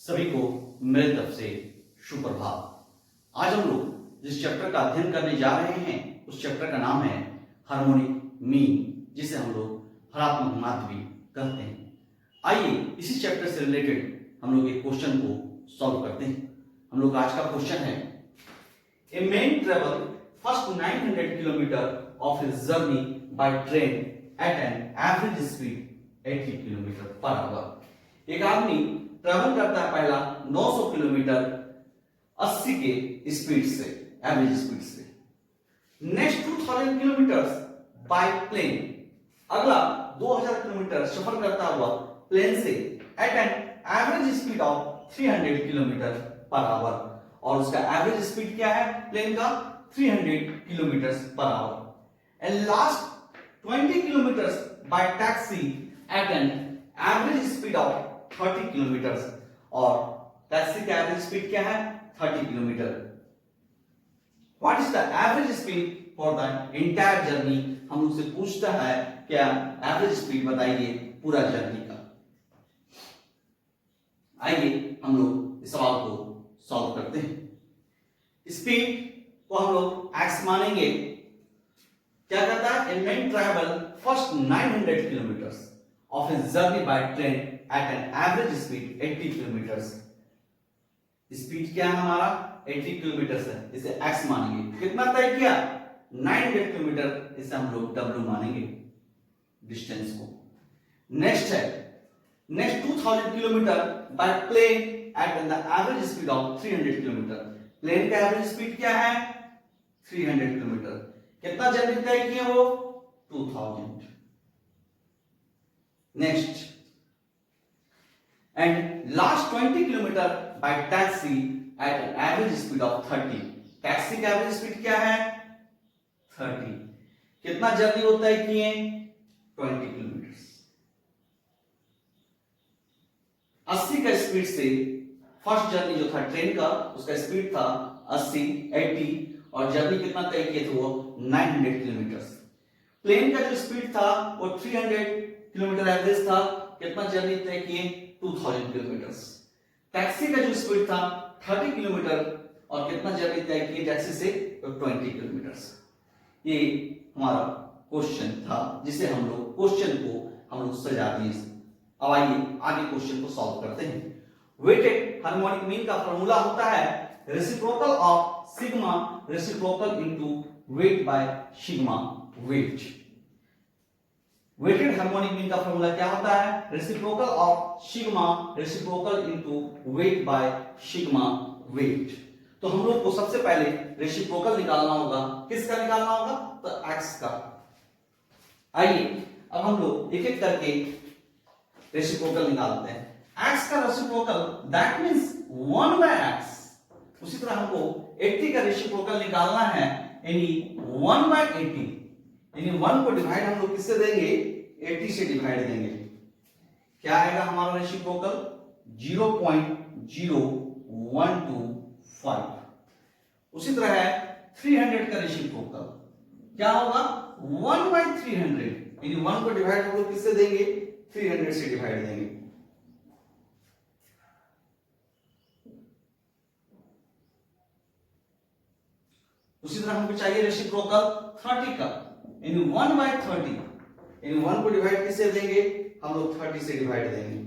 सभी को मेरे तरफ से सुप्रभात। आज हम लोग जिस चैप्टर का अध्ययन करने जा रहे हैं उस चैप्टर का नाम है हार्मोनिक मीन, जिसे हम लोग हरात्मक माध्य भी कहते हैं। आइए इसी चैप्टर से रिलेटेड हम लोग एक क्वेश्चन को सॉल्व करते हैं। हम लोग आज का क्वेश्चन है, a man travel first 900 kilometre of his journey by train eight an average speed 80 kilometre per our. एक आदमी ट्रेवल करता है पहला 900 किलोमीटर 80 के स्पीड से, एवरेज स्पीड से। नेक्स्ट 2000 किलोमीटर बाय प्लेन, अगला 2000 किलोमीटर सफर करता हुआ प्लेन से at an average speed of 300 kilometre per hour. और उसका एवरेज स्पीड क्या है प्लेन का? 300 kilometre per hour. And last 20 kilometre by taxi at an average speed of 30 kilometre. और टैक्सी का एवरेज स्पीड क्या है? 30 kilometre. What is the average speed for the entire journey? हम उससे पूछता है क्या एवरेज स्पीड बताइए पूरा जर्नी का। आइए हम लोग इस सवाल को सॉल्व करते हैं। स्पीड को हम लोग x मानेंगे। क्या कहता है? A man travel first 900 kilometre of his journey by train eight an average speed 80 kilometre. Speed क्या है हमारा? 80 किलोमीटर है, इसे x मानेंगे। कितना तय किया? 900 किलोमीटर, इसे हम लोग w मानेंगे डिस्टेंस को। नेक्स्ट है, next 2000 kilometre by plane at the average speed of 300 kilometre. Plane का एवरेज स्पीड क्या है? 300 किलोमीटर। कितना जर्नी तय किए वो? 2000। Next, and last 20 kilometre by taxi at an average speed of 30। Taxi का एवरेज स्पीड क्या है? 30। कितना जर्नी होता है किए? 20 किलोमीटर। 80 का स्पीड से फर्स्ट जर्नी जो था ट्रेन का, उसका स्पीड था 80 और जर्नी कितना तय किए थे वो? 900 किलोमीटर। प्लेन का जो स्पीड था वो 300 किलोमीटर एवरेज था। कितना जर्नी तय किए? 2000 किलोमीटर। टैक्सी का जो स्पीड था 30 किलोमीटर और कितना जर्नी तय किए टैक्सी से? 20 किलोमीटर। ये हमारा क्वेश्चन था जिसे हम लोग क्वेश्चन को हम लोग सजा दिए। अब आइए आगे क्वेश्चन को सॉल्व करते हैं। वेटेड हार्मोनिक मीन का फॉर्मूला होता है reciprocal of sigma reciprocal into weight by sigma weight. Weighted harmonic mean का फॉर्मूला क्या होता है? Reciprocal of sigma reciprocal into weight by sigma weight. तो हम लोग को सबसे पहले रेसिप्रोकल निकालना होगा। किसका निकालना होगा? तो x का। आइए अब हम लोग एक एक करके रेसिप्रोकल निकालते हैं। x का reciprocal that means 1 by x। उसी तरह हमको 80 का रेसिप्रोकल निकालना है, यानी 1 by 80। यानी 1 को डिवाइड हम लोग किससे देंगे? 80 से डिवाइड देंगे। क्या आएगा हमारा रेसिप्रोकल? 0.0125। उसी तरह है 300 का रेसिप्रोकल क्या होगा? 1 by 300। यानी 1 को डिवाइड हम लोग किससे देंगे? 300 से डिवाइड देंगे। उसी तरह हमको चाहिए रेसिप्रोकल 30 का, यानी 1 by 30। यानी 1 को डिवाइड किससे देंगे? हम लोग 30 से डिवाइड देंगे।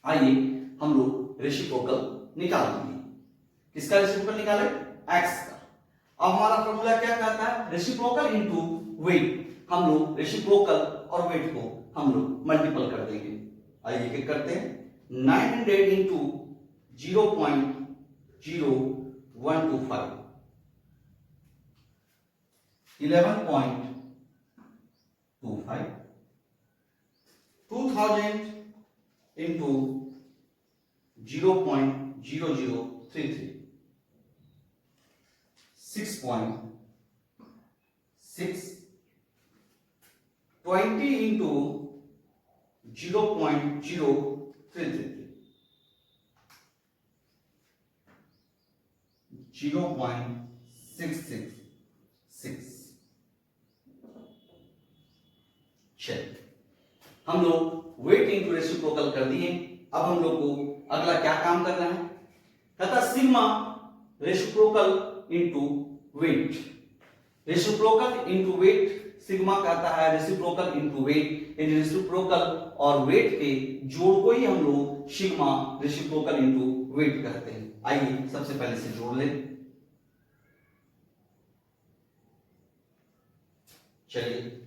आइए हम लोग रेसिप्रोकल निकाल लेंगे। किसका रेसिप्रोकल निकाले? x का। अब हमारा फॉर्मूला क्या कहता है? Reciprocal into wait. हम लोग रेसिप्रोकल और वेट को हम लोग मल्टीपल कर देंगे। आइए क्या करते हैं? 900 इंटू 0.0125 11.25। 2000 इंटू 0.0033 6.6। 20 इंटू 0.033 0.666। चलिए हम लोग वेट इंटू रेसिप्रोकल कर दिए। अब हम लोग को अगला क्या काम करना है, कहता sigma reciprocal into weight. Reciprocal into weight, sigma कहता है रेसिप्रोकल इंटू वेट। इन रेसिप्रोकल और वेट के जोड़ को ही हम लोग सिग्मा रेसिप्रोकल इंटू वेट कहते हैं। आइए सबसे पहले से जोड़ लें। चलिए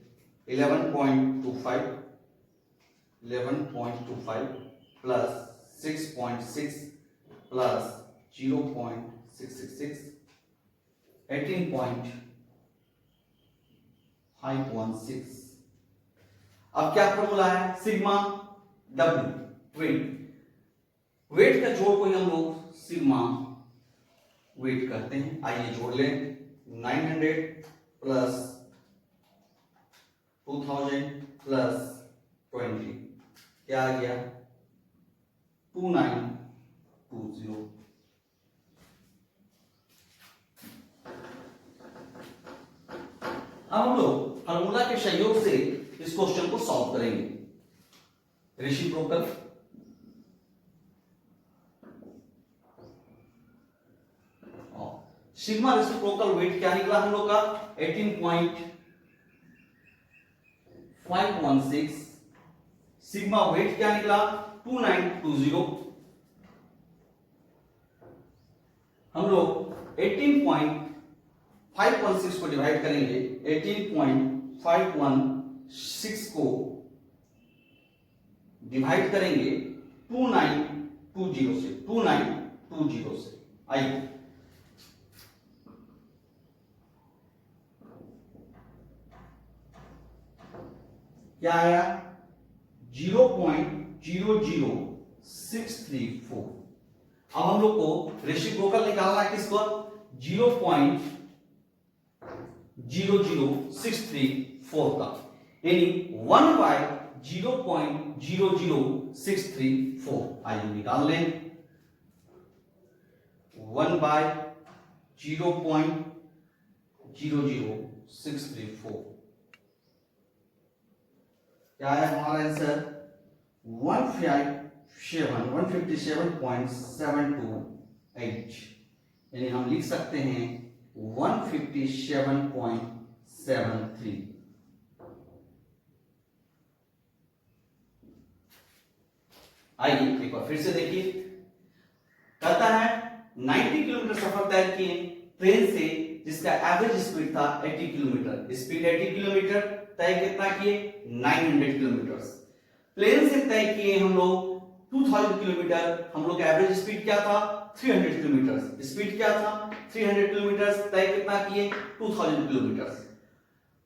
11.25 प्लस 6.6 प्लस 0.666 18.516। अब क्या फॉर्मूला है, सिग्मा डब्ल्यू वेट। वेट का जोड़ को ही हम लोग सिग्मा वेट करते हैं। आइए जोड़ लें 900 प्लस 2000 प्लस 20 क्या आ गया 2920। अब हम लोग फार्मूला के सहयोग से इस क्वेश्चन को सॉल्व करेंगे। रेसिप्रोकल सिग्मा रेसिप्रोकल वेट क्या निकला हम लोग का 18.516। सिग्मा वेट क्या निकला 2920। हम लोग 18.516 को डिवाइड करेंगे। 18.516 को डिवाइड करेंगे 2920 से। आइए क्या आया 0.00634। अब हम लोग को रेसिप्रोकल निकालना है किसको 0.00634 का, यानी 1/0.00634। आइए निकाल लें 1/0.00634। क्या है हमारा आंसर 157.728, यानी हम लिख सकते हैं 157.73। आइए एक बार फिर से देखिए, कहता है 90 किलोमीटर सफर तय किए ट्रेन से जिसका एवरेज स्पीड था 80 किलोमीटर। स्पीड 80 किलोमीटर, तय कितना किए 900 किलोमीटर। प्लेन से तय किए हम लोग 2000 किलोमीटर। हम लोग का एवरेज स्पीड क्या था 300 किलोमीटर। स्पीड क्या था 300 किलोमीटर, तय कितना किए 2000 किलोमीटर।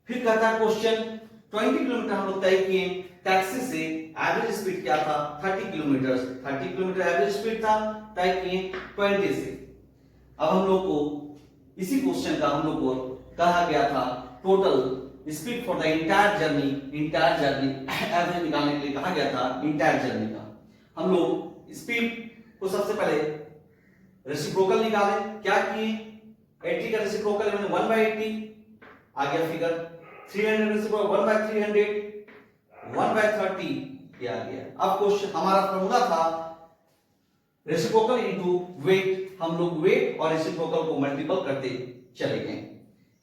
फिर कहता है क्वेश्चन 20 किलोमीटर हम लोग तय किए टैक्सी से, एवरेज स्पीड क्या था 30 किलोमीटर। 30 किलोमीटर एवरेज स्पीड था, तय किए 20 से। अब हम लोग को इसी क्वेश्चन का हम लोग को कहा गया था total speed for the entire journey average निकालने के लिए कहा गया था इंटायर जर्नी का। हम लोग स्पीड को सबसे पहले रेसिप्रोकल निकाले। क्या किए 80 का रेसिप्रोकल मैंने 1/80 आ गया फिगर। 300 रेसिप्रोकल 1/300 1/30 ये आ गया। अब क्वेश्चन हमारा फॉर्मूला था रेसिप्रोकल इनटू वेट। हम लोग वेट और रेसिप्रोकल को मल्टीपल करते चले गए।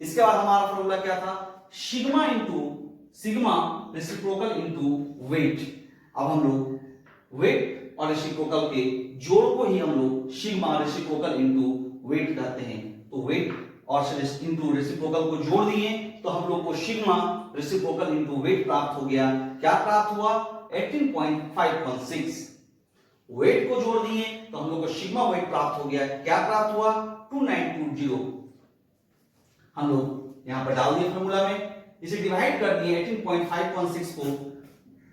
इसके बाद हमारा फॉर्मूला क्या था सिग्मा रेसिप्रोकल इनटू वेट। अब हम लोग वेट और रेसिप्रोकल के जोड़ को ही हम लोग सिग्मा रेसिप्रोकल इनटू वेट कहते हैं। तो वेट और इनटू रेसिप्रोकल को जोड़ दिए तो हम लोग को सिग्मा रेसिप्रोकल इनटू वेट प्राप्त हो गया। क्या प्राप्त हुआ 18.516। वेट को जोड़ दिए तो हम लोग को सिग्मा वेट प्राप्त हो गया। क्या प्राप्त हुआ 2920। हम लोग यहां पर डाल दिए फॉर्मूला में, इसे डिवाइड कर दिए 18.516 को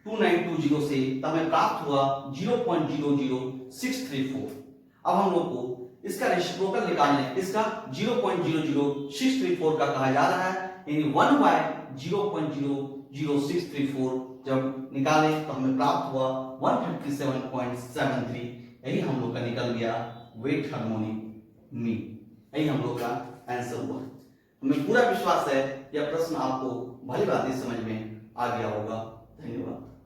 2920 से, तो हमें प्राप्त हुआ 0.00634। अब हम लोग को इसका रेसिप्रोकल निकालना है। इसका 0.00634 का कहा जा रहा है, यानी 1/0.00634 जब निकाले तो हमें प्राप्त हुआ 157.73। यही हम लोग का निकल गया वेट हार्मोनिक मीन। यही हम लोग का आंसर हुआ। हमें पूरा विश्वास है यह प्रश्न आपको भली भांति समझ में आ गया होगा। धन्यवाद।